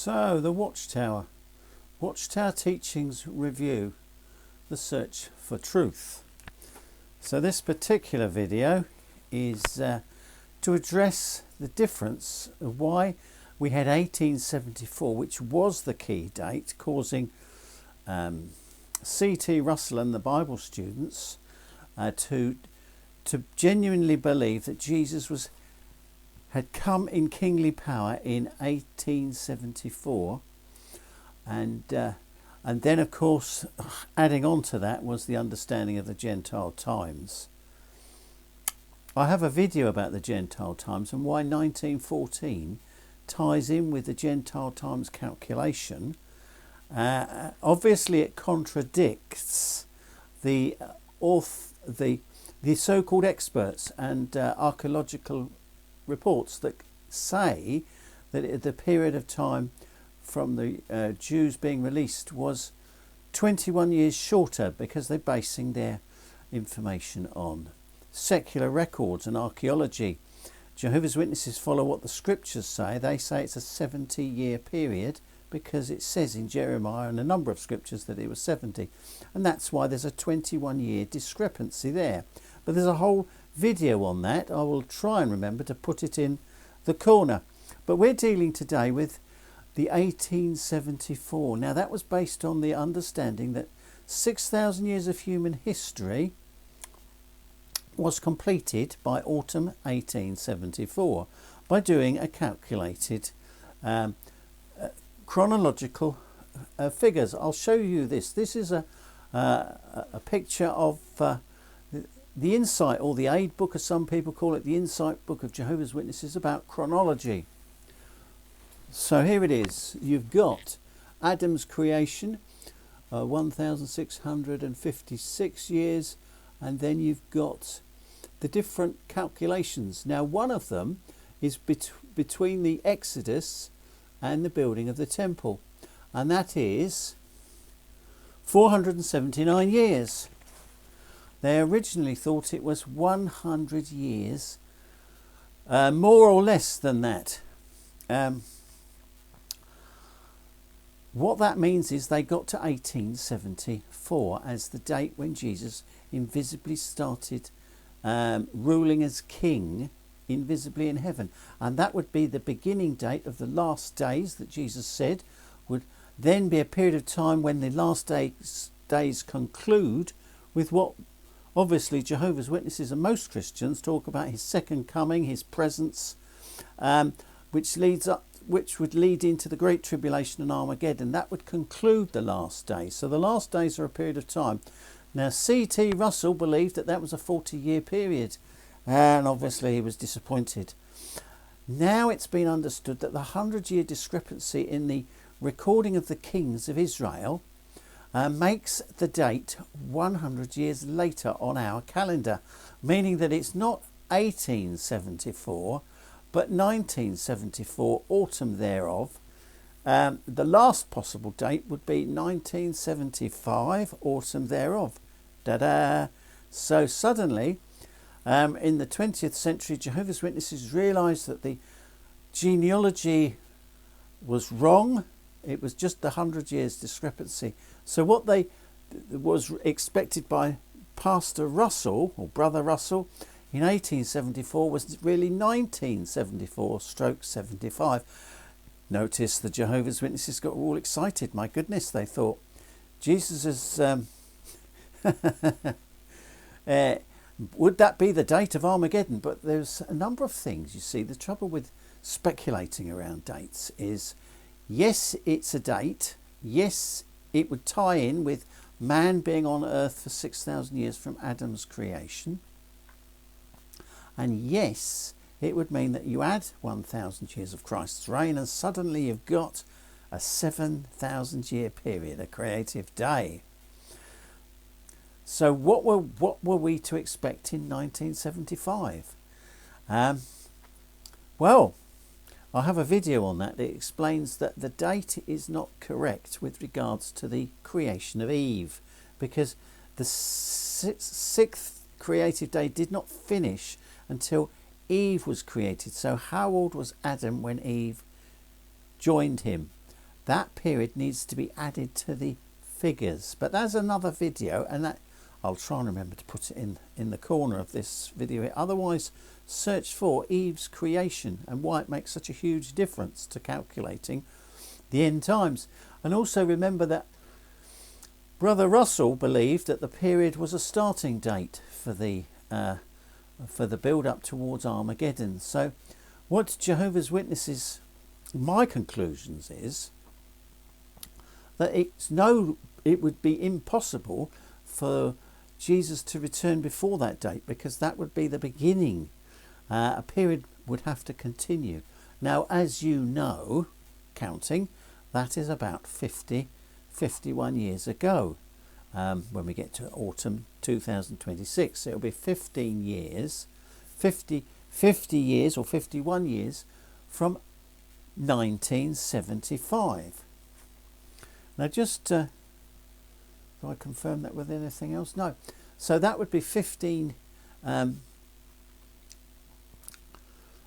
So, the Watchtower. Watchtower Teachings Review, the search for truth. So this particular video is to address the difference of why we had 1874, which was the key date, causing C.T. Russell and the Bible students to genuinely believe that Jesus had come in kingly power in 1874, and then of course adding on to that was the understanding of the Gentile times. I have a video about the Gentile times and why 1914 ties in with the Gentile times calculation. Obviously it contradicts the so-called experts and archaeological reports that say that the period of time from the Jews being released was 21 years shorter, because they're basing their information on secular records and archaeology. Jehovah's Witnesses follow what the scriptures say. They say it's a 70-year period because it says in Jeremiah and a number of scriptures that it was 70, and that's why there's a 21-year discrepancy there. But there's a whole video on that. I will try and remember to put it in the corner. But we're dealing today with the 1874. Now that was based on the understanding that 6,000 years of human history was completed by autumn 1874 by doing a calculated chronological figures. I'll show you this. This is a picture of the Insight, or the Aid Book as some people call it, the Insight Book of Jehovah's Witnesses about chronology. So here it is. You've got Adam's creation, 1,656 years, and then you've got the different calculations. Now one of them is between the Exodus and the building of the temple, and that is 479 years. They originally thought it was 100 years, more or less than that. What that means is they got to 1874 as the date when Jesus invisibly started ruling as king invisibly in heaven, and that would be the beginning date of the last days that Jesus said would then be a period of time when the last days conclude with what obviously Jehovah's Witnesses and most Christians talk about: his second coming, his presence, which would lead into the Great Tribulation and Armageddon. That would conclude the last days. So the last days are a period of time. Now C.T. Russell believed that was a 40-year period, and obviously he was disappointed. Now it's been understood that the 100-year discrepancy in the recording of the kings of Israel makes the date 100 years later on our calendar, meaning that it's not 1874 but 1974, autumn thereof. The last possible date would be 1975, autumn thereof. Da-da! So suddenly, in the 20th century, Jehovah's Witnesses realised that the genealogy was wrong. It was just the 100 years discrepancy. So what was expected by Pastor Russell, or Brother Russell, in 1874 was really 1974/75. Notice the Jehovah's Witnesses got all excited. My goodness, they thought Jesus is would that be the date of Armageddon? But there's a number of things, you see. The trouble with speculating around dates is, yes, it's a date. Yes, it would tie in with man being on earth for 6,000 years from Adam's creation. And yes, it would mean that you add 1,000 years of Christ's reign and suddenly you've got a 7,000-year period, a creative day. So what were we to expect in 1975? Well, I have a video on that explains that the date is not correct with regards to the creation of Eve, because the sixth creative day did not finish until Eve was created. So how old was Adam when Eve joined him? that period needs to be added to the figures. But that's another video, and that I'll try and remember to put it in the corner of this video. Otherwise, search for Eve's creation and why it makes such a huge difference to calculating the end times. And also remember that Brother Russell believed that the period was a starting date for the build up towards Armageddon. So what Jehovah's Witnesses, my conclusions is that it would be impossible for Jesus to return before that date, because that would be the beginning. A period would have to continue. Now, as you know, counting, that is about 51 years ago. When we get to autumn 2026, it'll be 15 years, 50 years or 51 years from 1975. Now, just do I confirm that with anything else? No. So that would be 15.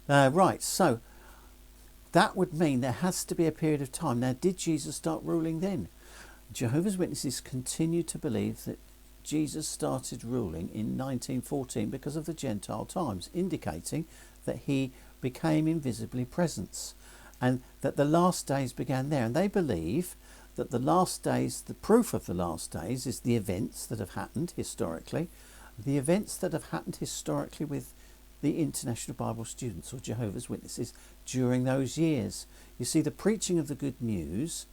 Right. So that would mean there has to be a period of time. Now, did Jesus start ruling then? Jehovah's Witnesses continue to believe that Jesus started ruling in 1914 because of the Gentile times, indicating that he became invisibly present and that the last days began there. And they believe that the last days, the proof of the last days is the events that have happened historically, the events that have happened historically with the International Bible Students or Jehovah's Witnesses during those years. You see, the preaching of the good news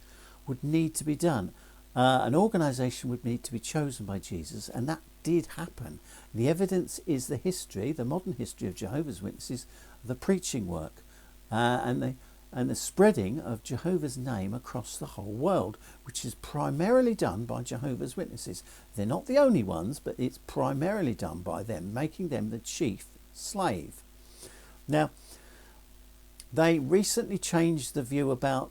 would need to be done. An organisation would need to be chosen by Jesus, and that did happen. The evidence is the history, the modern history of Jehovah's Witnesses, the preaching work, and the spreading of Jehovah's name across the whole world, which is primarily done by Jehovah's Witnesses. They're not the only ones, but it's primarily done by them, making them the chief slave. Now, they recently changed the view about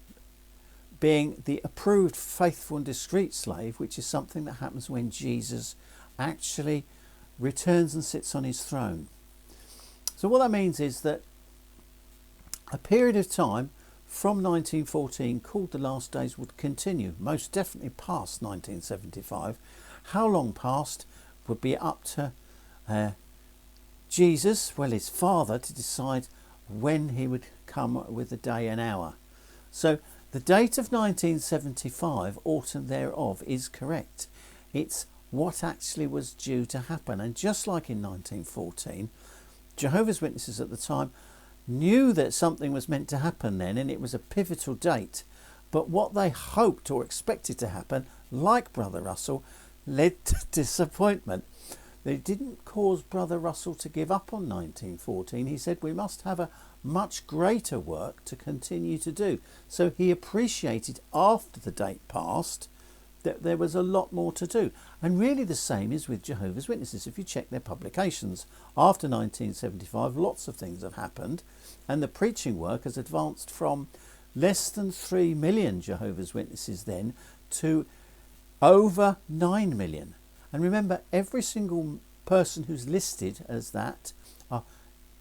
being the approved, faithful and discreet slave, which is something that happens when Jesus actually returns and sits on his throne. So what that means is that a period of time from 1914 called the last days would continue, most definitely past 1975. How long past would be up to Jesus, well, his Father, to decide when he would come with the day and hour. So the date of 1975, autumn thereof, is correct. It's what actually was due to happen. And just like in 1914, Jehovah's Witnesses at the time knew that something was meant to happen then, and it was a pivotal date. But what they hoped or expected to happen, like Brother Russell, led to disappointment. They didn't cause Brother Russell to give up on 1914. He said we must have a much greater work to continue to do. So he appreciated after the date passed that there was a lot more to do. And really the same is with Jehovah's Witnesses. If you check their publications, after 1975, lots of things have happened, and the preaching work has advanced from less than 3 million Jehovah's Witnesses then to over 9 million. And remember, every single person who's listed as that are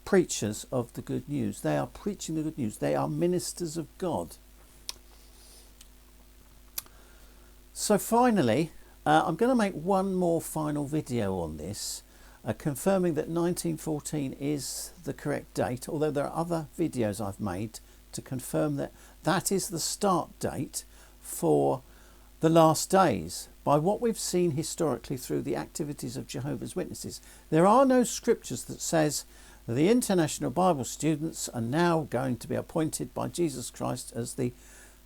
preachers of the good news. They are preaching the good news. They are ministers of God. So finally, I'm going to make one more final video on this, confirming that 1914 is the correct date, although there are other videos I've made to confirm that that is the start date for the last days. By what we've seen historically through the activities of Jehovah's Witnesses, there are no scriptures that says that the International Bible Students are now going to be appointed by Jesus Christ as the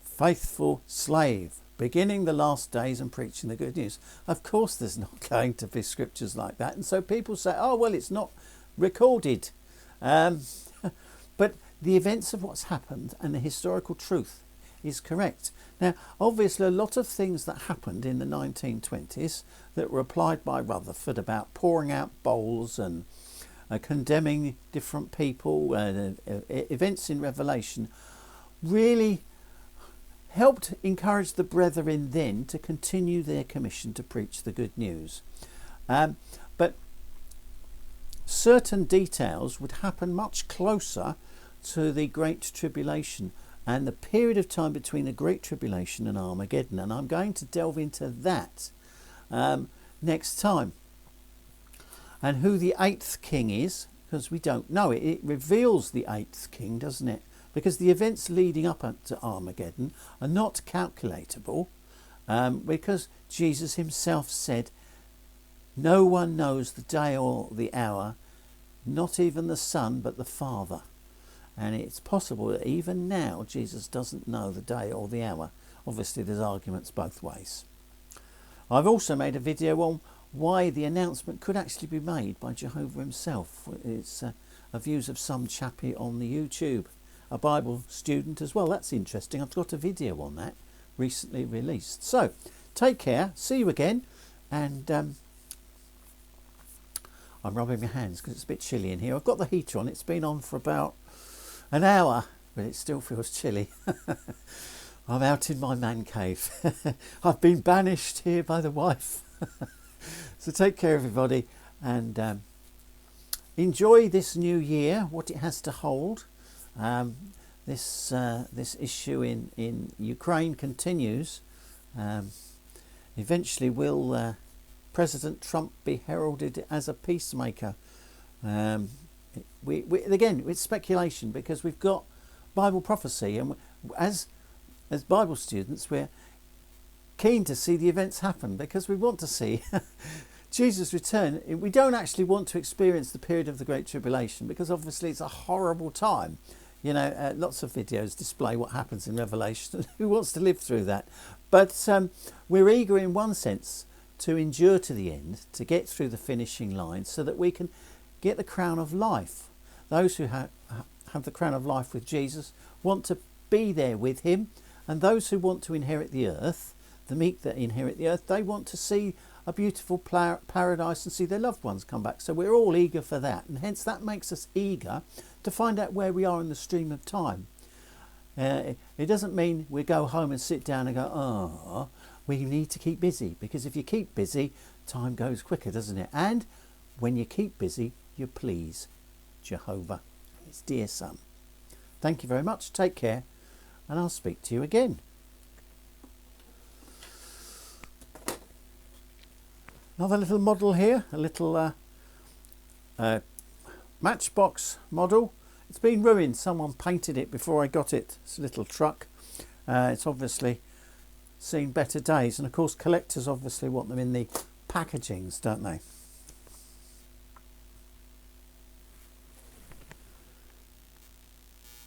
faithful slave, beginning the last days and preaching the good news. Of course there's not going to be scriptures like that, and so people say, oh well, it's not recorded. But the events of what's happened and the historical truth is correct. Now obviously a lot of things that happened in the 1920s that were applied by Rutherford about pouring out bowls and condemning different people, events in Revelation, really helped encourage the brethren then to continue their commission to preach the good news. But certain details would happen much closer to the Great Tribulation. and the period of time between the Great Tribulation and Armageddon. And I'm going to delve into that next time. And who the eighth king is, because we don't know it. It reveals the eighth king, doesn't it? Because the events leading up to Armageddon are not calculatable, because Jesus himself said, no one knows the day or the hour, not even the Son, but the Father. And it's possible that even now Jesus doesn't know the day or the hour. Obviously there's arguments both ways. I've also made a video on why the announcement could actually be made by Jehovah himself. It's views of some chappie on the YouTube, a Bible student as well. That's interesting. I've got a video on that recently released. So take care, see you again, and I'm rubbing my hands because it's a bit chilly in here. I've got the heater on. It's been on for about an hour, but it still feels chilly. I'm out in my man cave. I've been banished here by the wife. So take care, everybody, and enjoy this new year, what it has to hold. This issue in Ukraine continues. Eventually, will President Trump be heralded as a peacemaker? Again, it's speculation, because we've got Bible prophecy, and as Bible students, we're keen to see the events happen, because we want to see Jesus return. We don't actually want to experience the period of the Great Tribulation, because obviously it's a horrible time. You know, lots of videos display what happens in Revelation. Who wants to live through that? But we're eager in one sense to endure to the end, to get through the finishing line, so that we can get the crown of life. Those who have the crown of life with Jesus want to be there with him, and those who want to inherit the earth, the meek that inherit the earth, they want to see a beautiful paradise and see their loved ones come back. So we're all eager for that, and hence that makes us eager to find out where we are in the stream of time. It doesn't mean we go home and sit down and go, oh, we need to keep busy, because if you keep busy, time goes quicker, doesn't it? And when you keep busy, you please Jehovah, his dear son. Thank you very much. Take care, and I'll speak to you again. Another little model here, a little matchbox model. It's been ruined. Someone painted it before I got it. It's a little truck. It's obviously seen better days, and of course collectors obviously want them in the packagings, don't they?